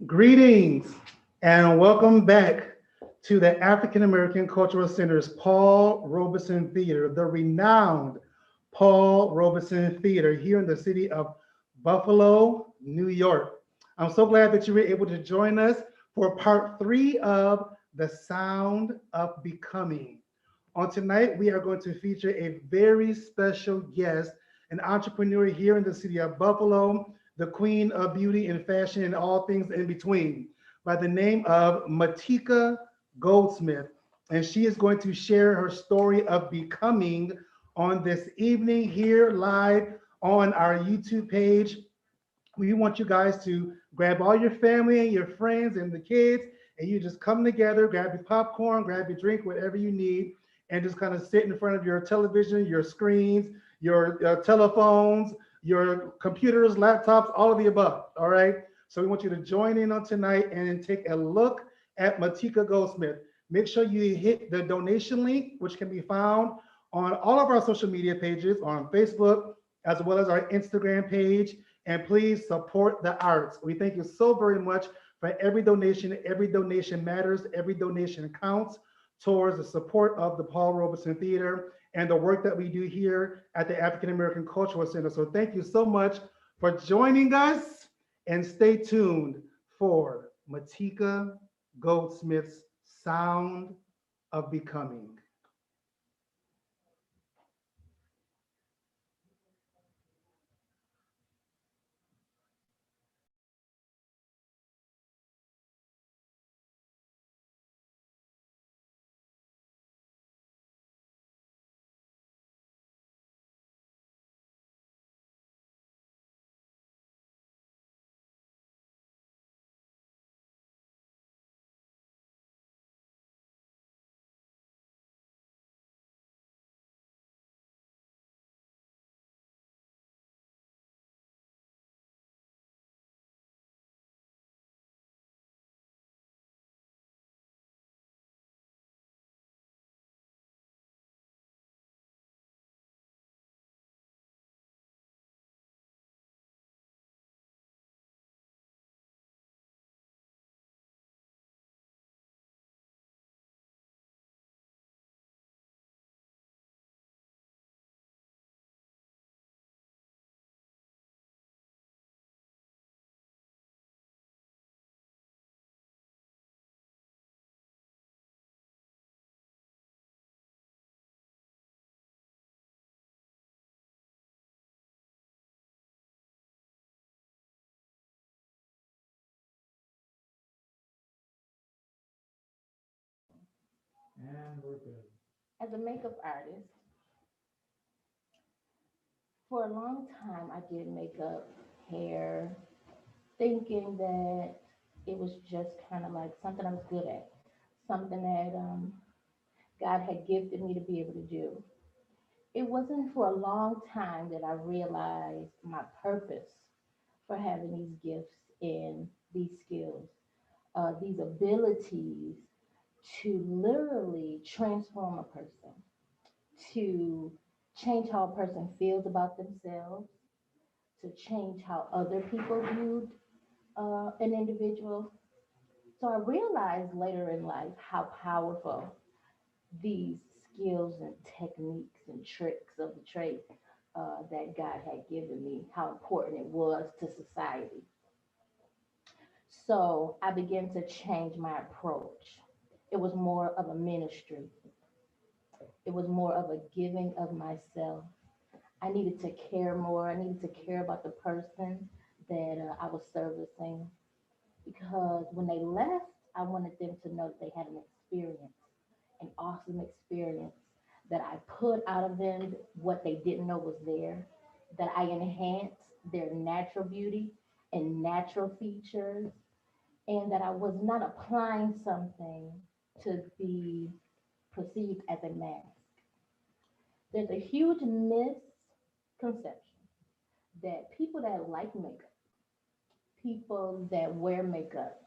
Greetings and welcome back to the African American Cultural Center's Paul Robeson Theater, the renowned Paul Robeson Theater here in the city of Buffalo, New York. I'm so glad that you were able to join us for part three of The Sound of Becoming. On tonight, we are going to feature a very special guest, an entrepreneur here in the city of Buffalo, the queen of beauty and fashion and all things in between, by the name of Matika Goldsmith. And she is going to share her story of becoming on this evening here live on our YouTube page. We want you guys to grab all your family and your friends and the kids, and you just come together, grab your popcorn, grab your drink, whatever you need, and just kind of sit in front of your television, your screens, your telephones, your computers, laptops, all of the above. All right. So we want you to join in on tonight and take a look at Matika Goldsmith. Make sure you hit the donation link, which can be found on all of our social media pages on Facebook, as well as our Instagram page, and please support the arts. We thank you so very much for every donation. Every donation matters, every donation counts towards the support of the Paul Robeson Theater and the work that we do here at the African American Cultural Center. So thank you so much for joining us, and stay tuned for Matika Goldsmith's Sound of Becoming. And we're good. As a makeup artist, for a long time I did makeup, hair, thinking that it was just kind of like something I was good at, something that God had gifted me to be able to do. It wasn't for a long time that I realized my purpose for having these gifts and these skills, these abilities to literally transform a person, to change how a person feels about themselves, to change how other people viewed an individual. So I realized later in life how powerful these skills and techniques and tricks of the trade that God had given me, how important it was to society. So I began to change my approach. It was more of a ministry, it was more of a giving of myself. I needed to care more. I needed to care about the person that I was servicing because when they left, I wanted them to know that they had an experience, an awesome experience, that I put out of them what they didn't know was there, that I enhanced their natural beauty and natural features, and that I was not applying something to be perceived as a mask. There's a huge misconception that people that like makeup, people that wear makeup,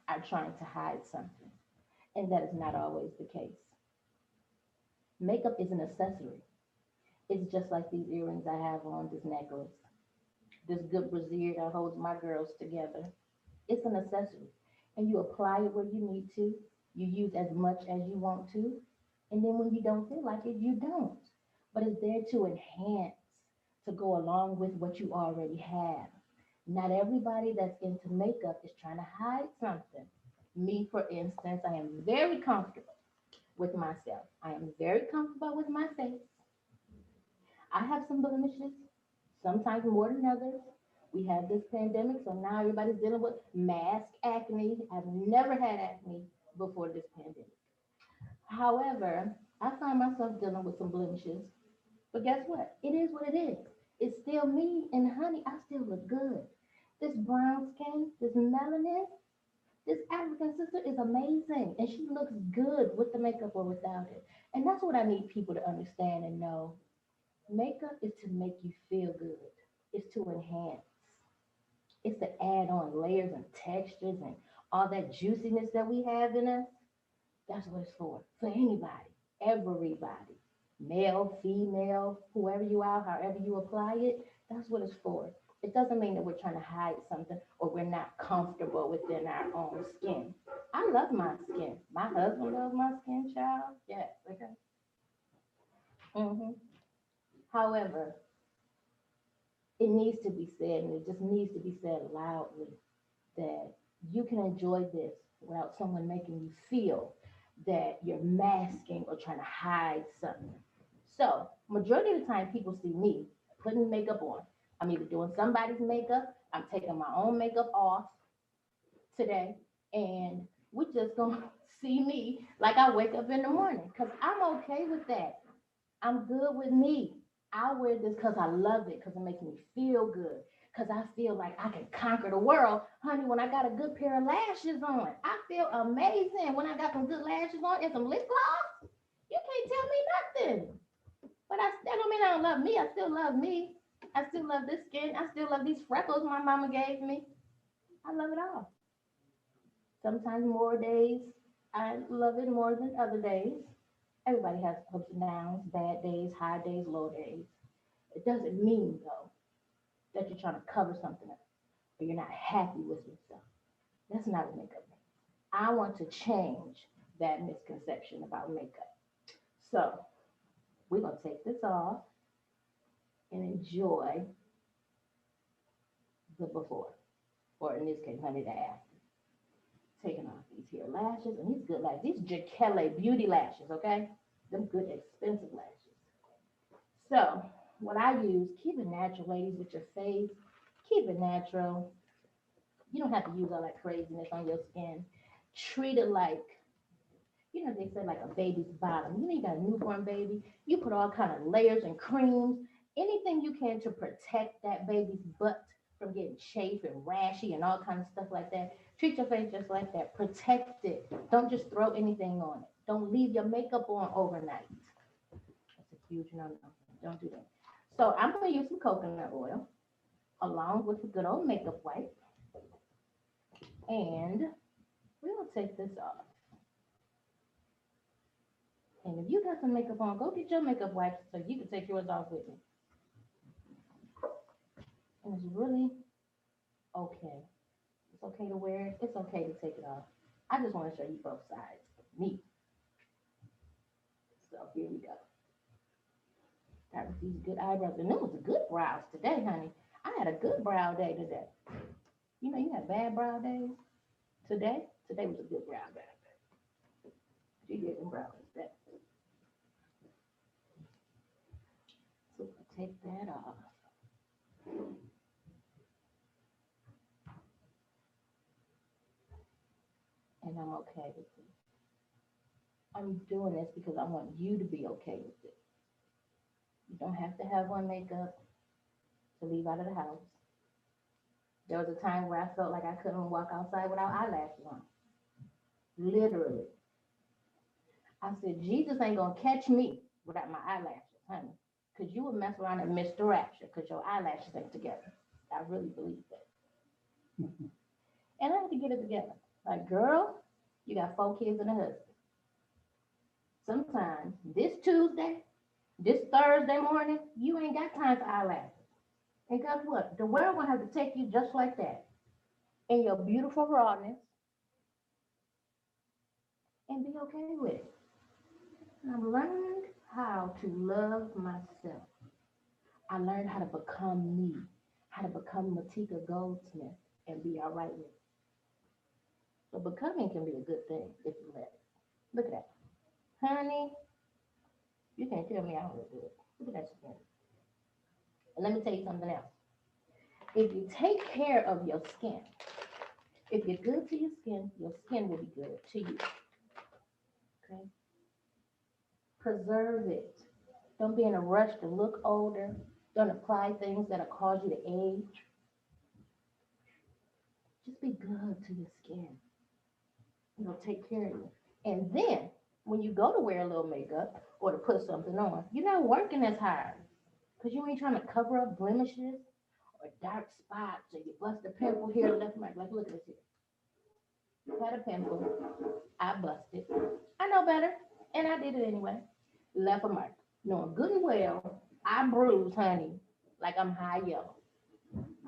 are trying to hide something. And that is not always the case. Makeup is an accessory. It's just like these earrings I have on, this necklace, this good brassiere that holds my girls together. It's a necessity. And you apply it where you need to. You use as much as you want to. And then when you don't feel like it, you don't. But it's there to enhance, to go along with what you already have. Not everybody that's into makeup is trying to hide something. Me, for instance, I am very comfortable with myself. I am very comfortable with my face. I have some blemishes, sometimes more than others. We have this pandemic, so now everybody's dealing with mask acne. I've never had acne before this pandemic. However, I find myself dealing with some blemishes. But guess what? It is what it is. It's still me, and honey, I still look good. This brown skin, this melanin, this African sister is amazing, and she looks good with the makeup or without it. And that's what I need people to understand and know. Makeup is to make you feel good. It's to enhance. It's to add on layers and textures and all that juiciness that we have in us. That's what it's for. For anybody, everybody, male, female, whoever you are, however you apply it, that's what it's for. It doesn't mean that we're trying to hide something or we're not comfortable within our own skin. I love my skin. My husband loves my skin, child. Yes, okay. hmm However, it needs to be said, and it just needs to be said loudly that you can enjoy this without someone making you feel that you're masking or trying to hide something. So, majority of the time, people see me putting makeup on. I'm either doing somebody's makeup, I'm taking my own makeup off today, and we're just gonna see me like I wake up in the morning because I'm okay with that. I'm good with me. I wear this because I love it, because it makes me feel good, because I feel like I can conquer the world. Honey, when I got a good pair of lashes on, I feel amazing. When I got some good lashes on and some lip gloss, you can't tell me nothing. But that don't mean I don't love me. I still love me. I still love this skin. I still love these freckles my mama gave me. I love it all. Sometimes more days, I love it more than other days. Everybody has ups and downs, bad days, high days, low days. It doesn't mean, though, that you're trying to cover something up or you're not happy with yourself. That's not what makeup means. I want to change that misconception about makeup. So we're going to take this off and enjoy the before, or in this case, honey, the after. Taking off these here lashes, and these good lashes. These Jaqueline beauty lashes, okay? Them good, expensive lashes. So, what I use, keep it natural, ladies, with your face. Keep it natural. You don't have to use all that craziness on your skin. Treat it like, they say like a baby's bottom. You got a newborn baby. You put all kind of layers and creams, anything you can to protect that baby's butt from getting chafed and rashy and all kind of stuff like that. Treat your face just like that. Protect it. Don't just throw anything on it. Don't leave your makeup on overnight. That's a huge no-no. Don't do that. So I'm going to use some coconut oil along with a good old makeup wipe. And we will take this off. And if you got some makeup on, go get your makeup wipes so you can take yours off with me. And it's really okay. It's okay to wear it. It's okay to take it off. I just want to show you both sides. Me. So here we go. Got these good eyebrows. And them was good brows today, honey. I had a good brow day today. You had bad brow days. Today was a good brow day. She did them brows today. So I'll take that off. And I'm okay with it. I'm doing this because I want you to be okay with it. You don't have to have on makeup to leave out of the house. There was a time where I felt like I couldn't walk outside without eyelashes on. Literally. I said, Jesus ain't gonna catch me without my eyelashes, honey. Because you will mess around and miss the rapture because your eyelashes ain't together. I really believe that. And I had to get it together. Like, girl, you got 4 kids and a husband. Sometimes this Tuesday, this Thursday morning, you ain't got time for eyelashes. And guess what? The world gonna have to take you just like that. in your beautiful rawness and be okay with it. And I've learned how to love myself. I learned how to become me, how to become Matika Goldsmith and be all right with it. So becoming can be a good thing if you let it. Look at that. Honey, you can't tell me I don't look good. Look at that skin. And let me tell you something else. If you take care of your skin, if you're good to your skin will be good to you. Okay? Preserve it. Don't be in a rush to look older. Don't apply things that'll cause you to age. Just be good to your skin. Take care of you. And then when you go to wear a little makeup or to put something on, you're not working as hard because you ain't trying to cover up blemishes or dark spots or you bust a pimple here left and right. Like, look at this here. You had a pimple. I busted. I know better, and I did it anyway. Left a mark. Knowing good and well, I bruised, honey, like I'm high yellow.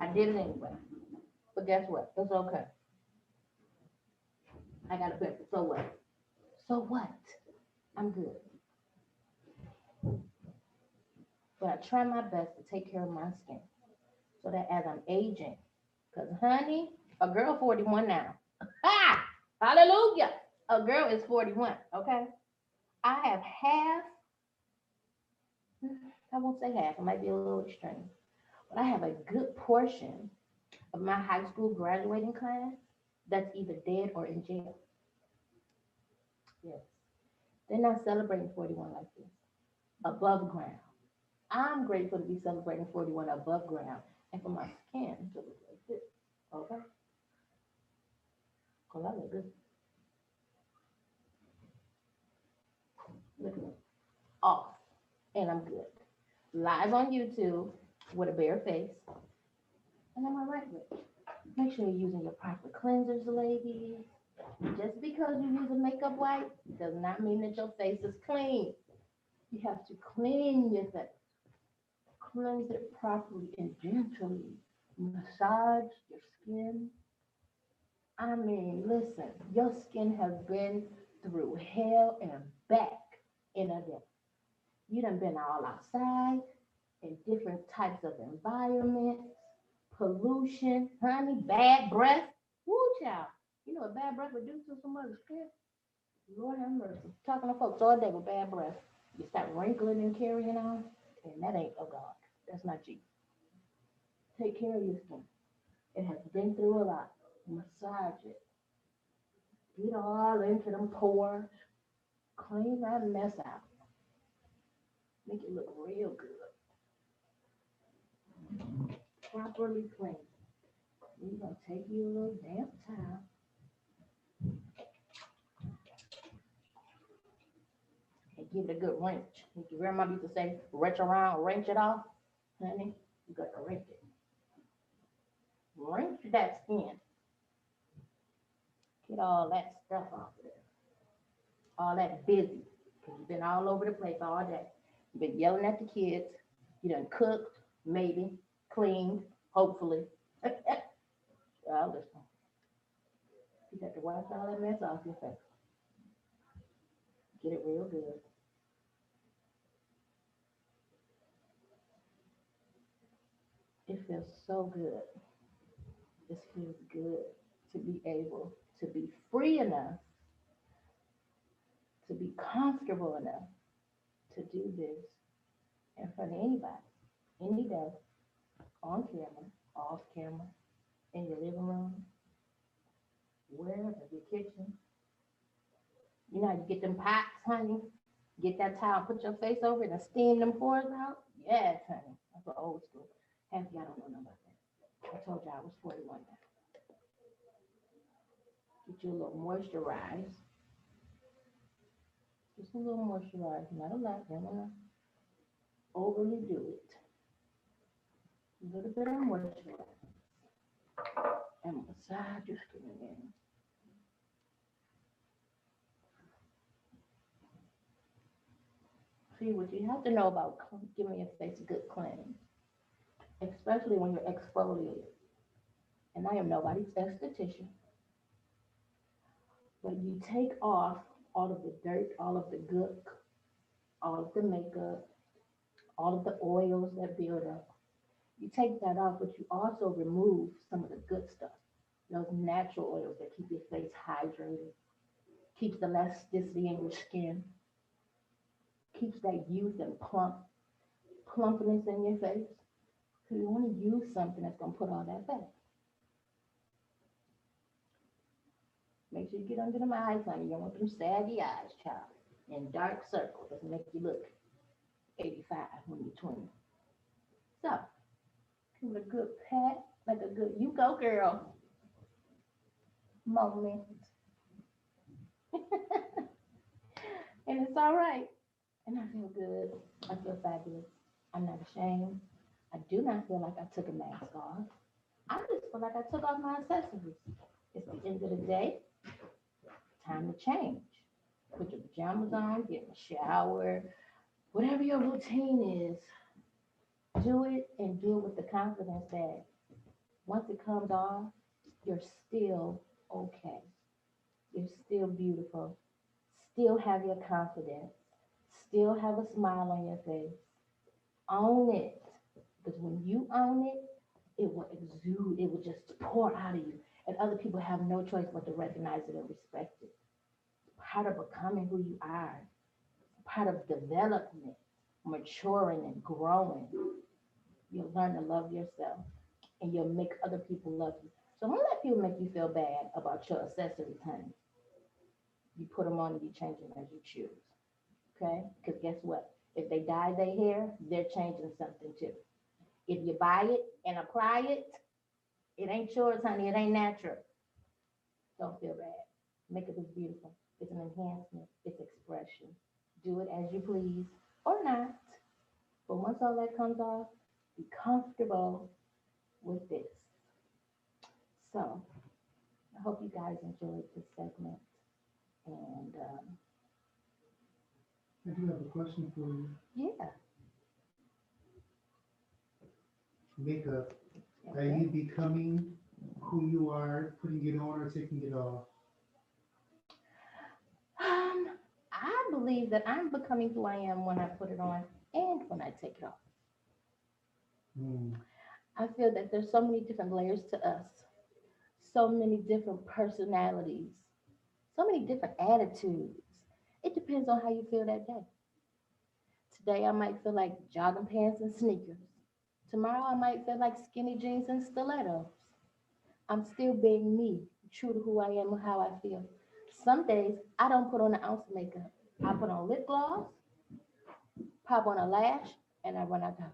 I did it anyway. But guess what? It's okay. I got a pimple. So what? So what? I'm good. But I try my best to take care of my skin so that as I'm aging, because honey, a girl 41 now. Ha! Hallelujah. A girl is 41, okay? I have half, I won't say half, it might be a little extreme, but I have a good portion of my high school graduating class that's either dead or in jail. Yes. They're not celebrating 41 like this, above ground. I'm grateful to be celebrating 41 above ground and for my skin to look like this. Okay? Because I look good. Look at me. Off. And I'm good. Live on YouTube with a bare face. And I'm all right with it. Make sure you're using your proper cleansers, ladies. Just because you use a makeup wipe does not mean that your face is clean. You have to clean your face. Cleanse it properly and gently. Massage your skin. I mean, listen, your skin has been through hell and back in a day. You done been all outside in different types of environments, pollution, honey, bad breath. Woo, child. You know what bad breath would do to somebody's skin? Lord have mercy. Talking to folks all day with bad breath. You start wrinkling and carrying on, and that ain't of God. That's not Jesus. Take care of your skin. It has been through a lot. Massage it. Get all into them pores. Clean that mess out. Make it look real good. Properly clean. You're gonna take you a little damp towel and give it a good wrench. Your grandma used to say, wrench around, wrench it off. Honey, you got to wrench it. Wrench that skin. Get all that stuff off of there. All that busy. Because you've been all over the place all day. You've been yelling at the kids. You done cooked, maybe, cleaned, hopefully. Well, listen. You got to wash all that mess off your face. Get it real good. It feels so good. This feels good to be able to be free enough, to be comfortable enough to do this in front of anybody, any day, on camera, off camera, in your living room, wherever, your kitchen. You know how you get them pots, honey? Get that towel, put your face over it, and steam them pores out? Yes, honey. That's what old school. Half of y'all don't know nothing about that. I told y'all I was 41 now. Get you a little moisturize. Just a little moisturize, not a lot. Don't want to overly do it. A little bit of moisturize. And massage your skin again. See, what you have to know about giving your face a good cleanse, especially when you're exfoliated. and I am nobody's esthetician, but you take off all of the dirt, all of the gook, all of the makeup, all of the oils that build up. You take that off, but you also remove some of the good stuff. Those natural oils that keep your face hydrated, keeps the elasticity in your skin, keeps that youth and plumpness in your face. So you want to use something that's gonna put all that back. Make sure you get under them eyes, honey. You don't want them saggy eyes, child. And dark circles that make you look 85 when you're 20. So, give it a good pat, like a good, you go girl, moment. And it's all right. And I feel good. I feel fabulous. I'm not ashamed. I do not feel like I took a mask off. I just feel like I took off my accessories. It's the end of the day. Time to change. Put your pajamas on, get in the shower, whatever your routine is, do it and do it with the confidence that once it comes off, you're still okay. You're still beautiful. Still have your confidence. Still have a smile on your face. Own it. Because when you own it, it will exude, it will just pour out of you. And other people have no choice but to recognize it and respect it. Part of becoming who you are, part of development, maturing and growing. You'll learn to love yourself and you'll make other people love you. So don't let people make you feel bad about your accessories, honey. You put them on and you change them as you choose. Okay? Because guess what? If they dye their hair, they're changing something too. If you buy it and apply it, it ain't yours, honey. It ain't natural. Don't feel bad. Makeup is beautiful. It's an enhancement. It's expression. Do it as you please or not. But once all that comes off, be comfortable with this. So I hope you guys enjoyed this segment. And I do have a question for you. yeah, Makeup. Are okay. you becoming who you are, putting it on or taking it off? I believe that I'm becoming who I am when I put it on and when I take it off. Hmm. I feel that there's so many different layers to us, so many different personalities, so many different attitudes. It depends on how you feel that day. Today I might feel like jogging pants and sneakers. Tomorrow I might feel like skinny jeans and stilettos. I'm still being me, true to who I am and how I feel. Some days I don't put on an ounce of makeup. I put on lip gloss, pop on a lash, and I run out the house.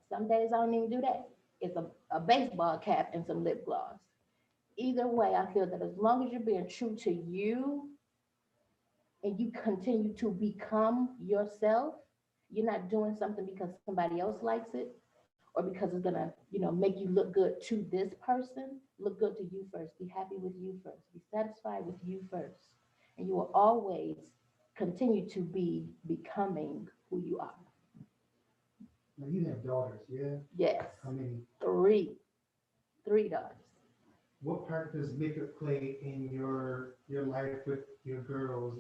Some days I don't even do that. It's a baseball cap and some lip gloss. Either way, I feel that as long as you're being true to you and you continue to become yourself, you're not doing something because somebody else likes it or because it's gonna, make you look good to this person. Look good to you first. Be happy with you first. Be satisfied with you first. And you will always continue to be becoming who you are. Now you have daughters, yeah? Yes. How many? Three. Three daughters. What part does makeup play in your life with your girls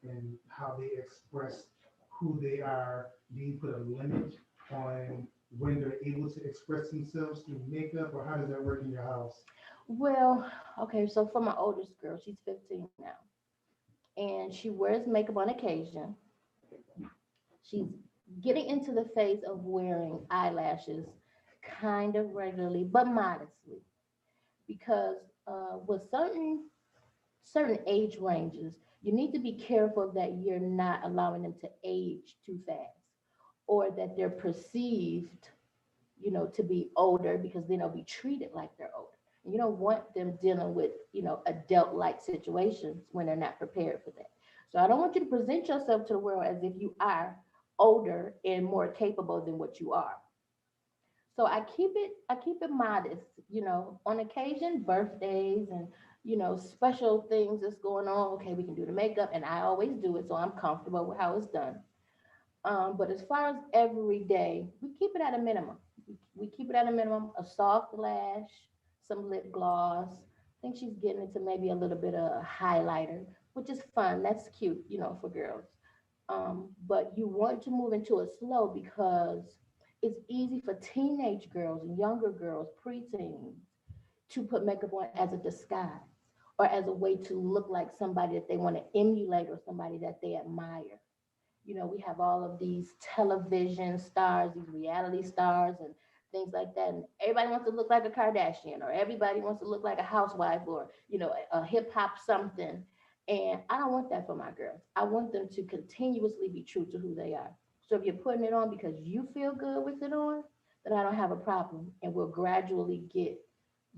and how they express who they are? Do you put a limit on when they're able to express themselves through makeup, or how does that work in your house? Well, okay, so for my oldest girl, she's 15 now, and she wears makeup on occasion. She's getting into the phase of wearing eyelashes kind of regularly, but modestly, because with certain age ranges, you need to be careful that you're not allowing them to age too fast, or that they're perceived, to be older because then they'll be treated like they're older. And you don't want them dealing with, adult-like situations when they're not prepared for that. So I don't want you to present yourself to the world as if you are older and more capable than what you are. So I keep it modest, on occasion, birthdays and special things that's going on. Okay, we can do the makeup, and I always do it, so I'm comfortable with how it's done. But as far as every day, we keep it at a minimum. We keep it at a minimum, a soft lash, some lip gloss. I think she's getting into maybe a little bit of highlighter, which is fun. That's cute, for girls. But you want to move into it slow because it's easy for teenage girls and younger girls, preteens, to put makeup on as a disguise or as a way to look like somebody that they want to emulate or somebody that they admire. We have all of these television stars, these reality stars, and things like that. And everybody wants to look like a Kardashian, or everybody wants to look like a housewife, or, a hip hop something. And I don't want that for my girls. I want them to continuously be true to who they are. So if you're putting it on because you feel good with it on, then I don't have a problem. And we'll gradually get,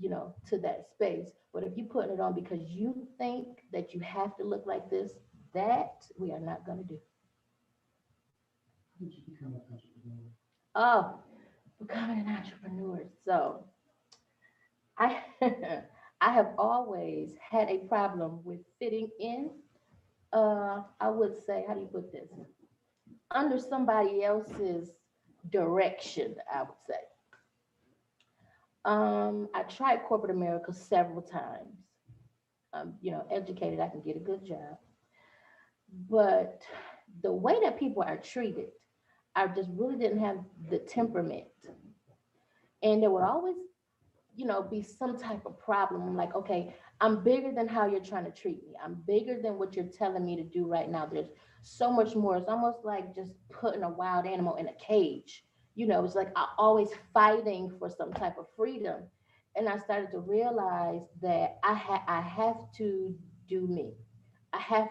to that space. But if you're putting it on because you think that you have to look like this, that we are not going to do. How did you become an entrepreneur? Oh, becoming an entrepreneur. So I I have always had a problem with fitting in. I would say, how do you put this? Under somebody else's direction, I would say. I tried corporate America several times. Educated, I can get a good job. But the way that people are treated, I just really didn't have the temperament. And there would always, be some type of problem. I'm like, okay, I'm bigger than how you're trying to treat me. I'm bigger than what you're telling me to do right now. There's so much more. It's almost like just putting a wild animal in a cage. It's like I always fighting for some type of freedom. And I started to realize that I have to do me. I have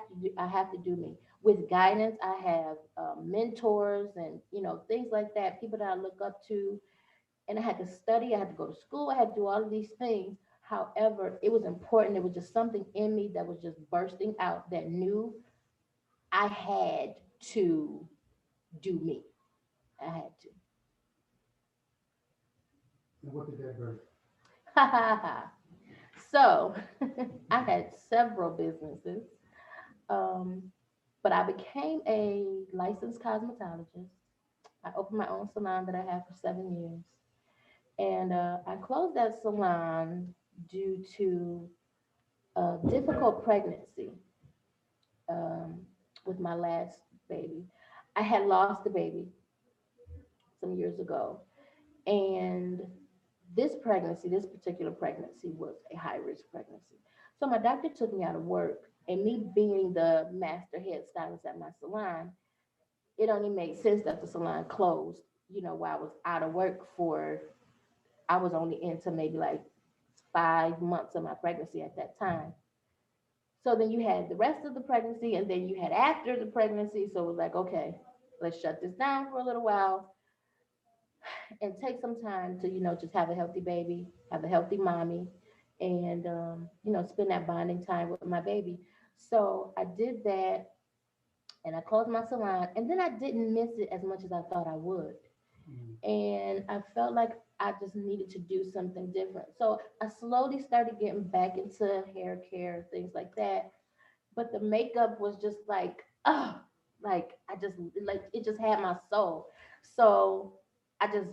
to do me with guidance. I have mentors and things like that, people that I look up to, and I had to study. I had to go to school. I had to do all of these things. However, it was important. There was just something in me that was just bursting out that knew I had to do me. I had And what did that birth? to. So I had several businesses, um, but I became a licensed cosmetologist. I opened my own salon that I had for 7 years. And I closed that salon due to a difficult pregnancy um, with my last baby. I had lost the baby some years ago. And this particular pregnancy was a high risk pregnancy. So my doctor took me out of work. And me being the master head stylist at my salon, it only made sense that the salon closed, while I was out of work for, I was only into maybe like 5 months of my pregnancy at that time. So then you had the rest of the pregnancy, and then you had after the pregnancy. So it was like, okay, let's shut this down for a little while and take some time to, just have a healthy baby, have a healthy mommy, and, spend that bonding time with my baby. So I did that and I closed my salon, and then I didn't miss it as much as I thought I would. Mm. And I felt like I just needed to do something different. So I slowly started getting back into hair care, things like that. But the makeup was just like, oh, like I just like it just had my soul. So I just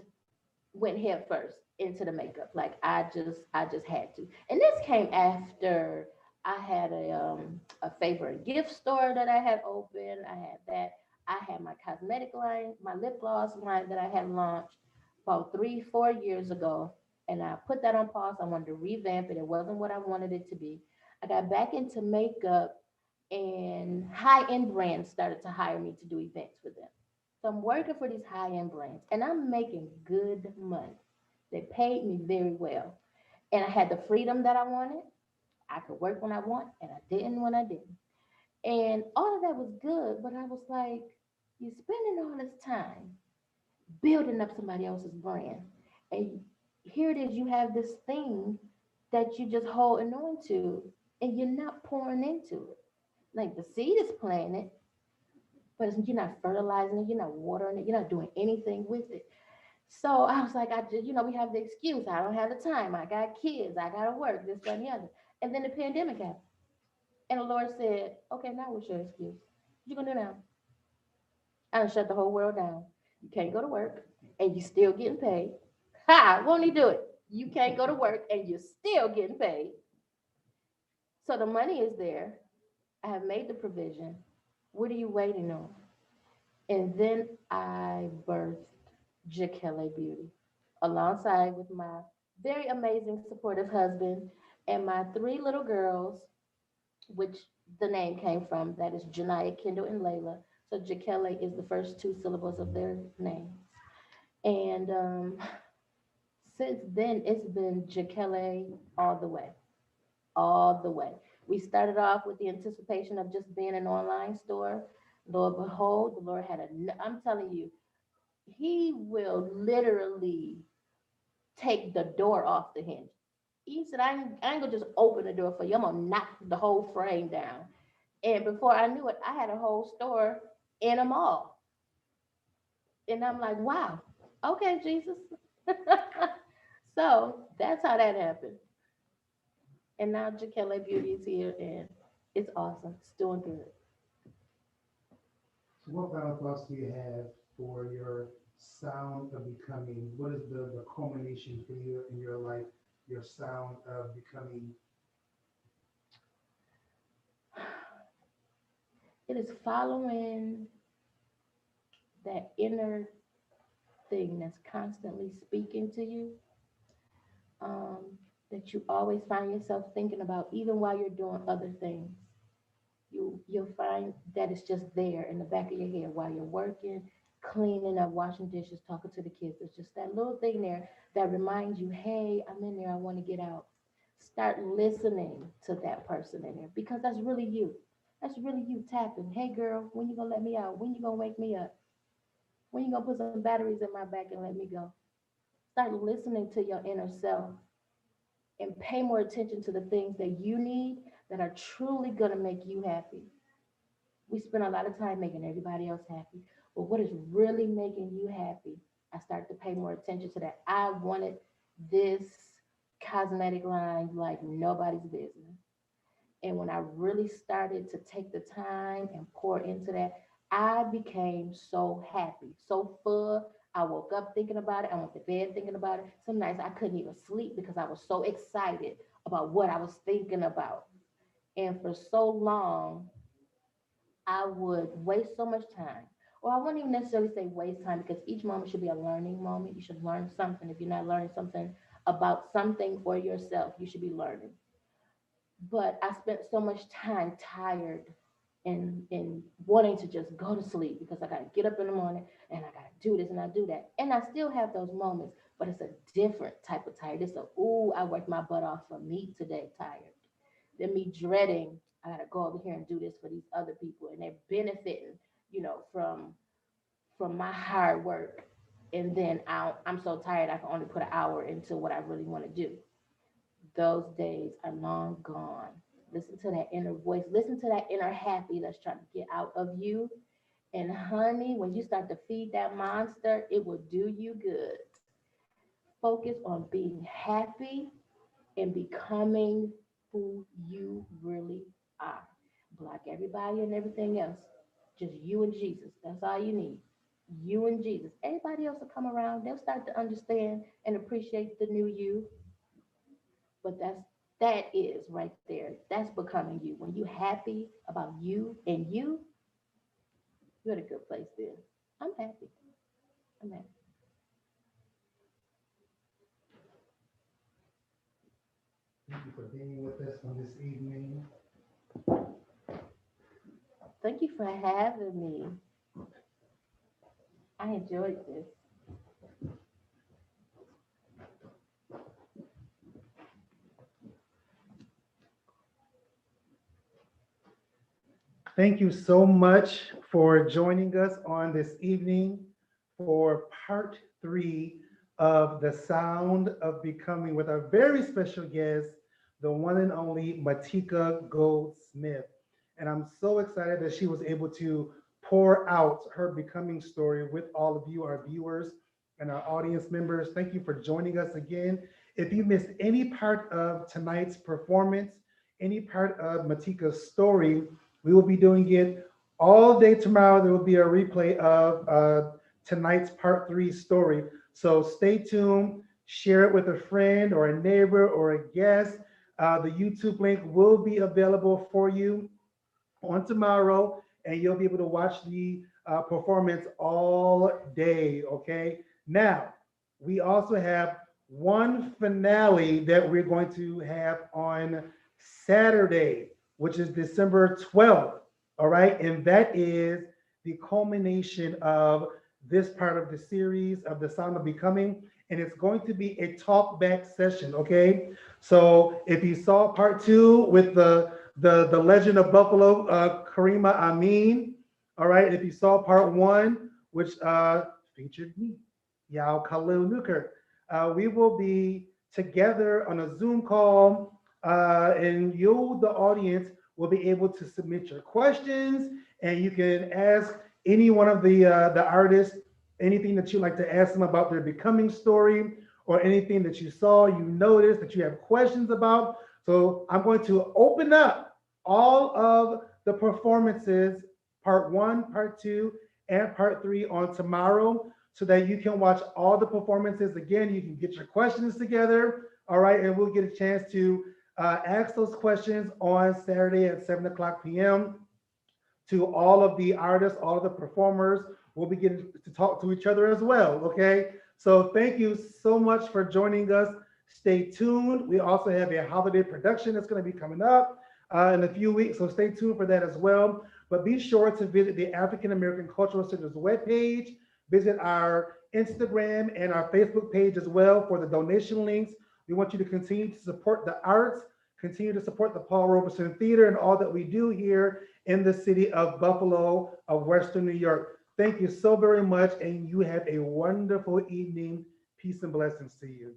went head first into the makeup. Like I just had to. And this came after I had a favorite gift store that I had opened. I had that. I had my cosmetic line, my lip gloss line that I had launched about 3, 4 years ago. And I put that on pause. I wanted to revamp it. It wasn't what I wanted it to be. I got back into makeup, and high-end brands started to hire me to do events for them. So I'm working for these high-end brands and I'm making good money. They paid me very well. And I had the freedom that I wanted. I could work when I want and I didn't when I didn't. And all of that was good, but I was like, you're spending all this time building up somebody else's brand. And here it is, you have this thing that you just holding on to and you're not pouring into it. Like the seed is planted, but you're not fertilizing it, you're not watering it, you're not doing anything with it. So I was like, I just, we have the excuse. I don't have the time. I got kids. I got to work, this, that, and the other. And then the pandemic happened. And the Lord said, okay, now what's your excuse? What you going to do now? I done shut the whole world down. You can't go to work and you still getting paid. Ha! Won't he do it? You can't go to work and you're still getting paid. So the money is there. I have made the provision. What are you waiting on? And then I birthed Jakele Beauty alongside with my very amazing, supportive husband and my three little girls, which the name came from. That is Janiyah, Kendall, and Layla. So Jakele is the first two syllables of their names. And since then, it's been Jakele all the way, all the way. We started off with the anticipation of just being an online store. Lord behold, the Lord had a, I'm telling you, He will literally take the door off the hinge. He said, I ain't gonna just open the door for you. I'm gonna knock the whole frame down. And before I knew it, I had a whole store in a mall. And I'm like, wow, okay, Jesus. So that's how that happened. And now Jakele Beauty is here and it's awesome. It's doing good. So what final thoughts do you have for your sound of becoming? What is the culmination for you in your life, your sound of becoming? It is following that inner thing that's constantly speaking to you, um, that you always find yourself thinking about, even while you're doing other things. You'll find that it's just there in the back of your head while you're working, cleaning up, washing dishes, talking to the kids. It's just that little thing there that reminds you, hey, I'm in there, I want to get out. Start listening to that person in there because that's really you. That's really you tapping. Hey girl, when you gonna let me out? When you gonna wake me up? When you gonna put some batteries in my back and let me go? Start listening to your inner self and pay more attention to the things that you need that are truly gonna make you happy. We spend a lot of time making everybody else happy. But what is really making you happy? I started to pay more attention to that. I wanted this cosmetic line like nobody's business. And when I really started to take the time and pour into that, I became so happy, so full. I woke up thinking about it. I went to bed thinking about it. Some nights I couldn't even sleep because I was so excited about what I was thinking about. And for so long, I would waste so much time. Or I wouldn't even necessarily say waste time because each moment should be a learning moment. You should learn something. If you're not learning something about something for yourself, you should be learning. But I spent so much time tired and wanting to just go to sleep because I gotta get up in the morning and I gotta do this and I do that. And I still have those moments, but it's a different type of tired. It's a ooh, I worked my butt off for me today tired. Than me dreading I gotta go over here and do this for these other people and they're benefiting, from my hard work. And then I'm so tired I can only put an hour into what I really want to do. Those days are long gone. Listen to that inner voice. Listen to that inner happy that's trying to get out of you. And honey, when you start to feed that monster, it will do you good. Focus on being happy and becoming who you really are. Block everybody and everything else. Just you and Jesus. That's all you need. You and Jesus. Everybody else will come around. They'll start to understand and appreciate the new you. But that is right there. That's becoming you. When you happy about you and you're in a good place then. I'm happy. I'm happy. Thank you for being with us on this evening. Thank you for having me. I enjoyed this. Thank you so much for joining us on this evening for part three of The Sound of Becoming with our very special guest, the one and only Matika Goldsmith. And I'm so excited that she was able to pour out her becoming story with all of you, our viewers and our audience members. Thank you for joining us again. If you missed any part of tonight's performance, any part of Matika's story, we will be doing it all day tomorrow. There will be a replay of tonight's part three story. So stay tuned. share it with a friend or a neighbor or a guest. The YouTube link will be available for you on tomorrow, and you'll be able to watch the performance all day. Okay. Now, we also have one finale that we're going to have on Saturday, which is December 12th. All right. And that is the culmination of this part of the series of The Sound of Becoming. And it's going to be a talk back session. Okay. So if you saw part two with the Legend of Buffalo, Karima Amin. All right, if you saw part one, which featured me, Yao Khalil Nuker, we will be together on a Zoom call, and you, the audience, will be able to submit your questions, and you can ask any one of the artists anything that you'd like to ask them about their becoming story or anything that you saw, you noticed that you have questions about. So I'm going to open up all of the performances, part one, part two, and part three on tomorrow so that you can watch all the performances again. You can get your questions together. All right. And we'll get a chance to ask those questions on Saturday at 7 o'clock p.m. to all of the artists, all of the performers. We'll be getting to talk to each other as well. Okay. So thank you so much for joining us. Stay tuned. We also have a holiday production that's going to be coming up in a few weeks. So stay tuned for that as well. But be sure to visit the African American Cultural Center's webpage, visit our Instagram and our Facebook page as well for the donation links. We want you to continue to support the arts, continue to support the Paul Robeson Theater and all that we do here in the city of Buffalo, of Western New York. Thank you so very much, and you have a wonderful evening. Peace and blessings to you.